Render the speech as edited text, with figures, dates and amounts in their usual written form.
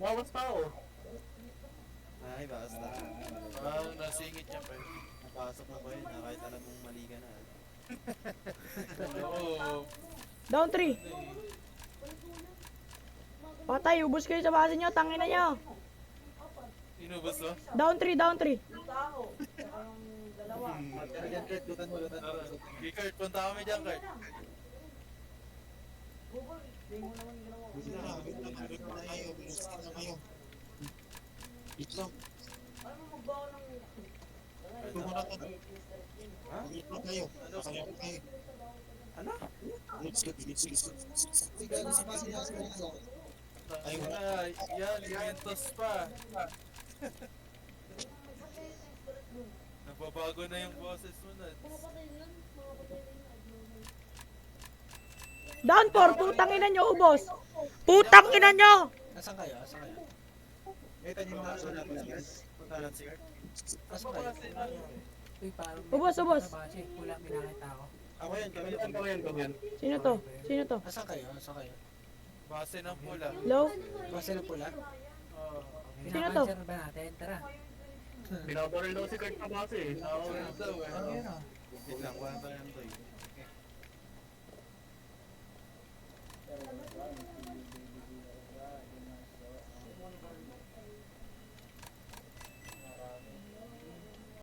Bawas tao. Ay, basta. Parang nasingit niya pa yun. Napasok mo ba yun? Kahit alam mong mali ka na. Oo. Down 3. Patay, ubos kayo sa base nyo, tangin na nyo. Inubos mo? Down 3, down 3. Diyan, Kurt, lutan mo. Okay, Kurt, punta kami dyan, Kurt. Itlog. Ha? Itlog kayo. Ano? Kayo kayo. Ano? Sige, sa base niya. Ayun na, yan, limentos pa. Nababago na yung boses mo na. Down 4, putang ina nyo, ubos. Putang ina nyo. Asan kayo? Asan kayo? Kita niyo yung kaso natin, guys. Punta lang si Kurt. Asan kayo? Uy, parang Ubos, ubos. Base, wala pinakita ako. Ako yan, kami Kami yan, kami yan. Sino to? Sino to? Asan kayo? Asan kayo? Base ng pula. Low? Base ng pula? Oo. Sino to? Pinaka-answer ba natin? Tara. Binabaril daw si Kurt na base eh. Ako rin daw eh. Ano yun ah? Wait lang, kuha pa lang to eh.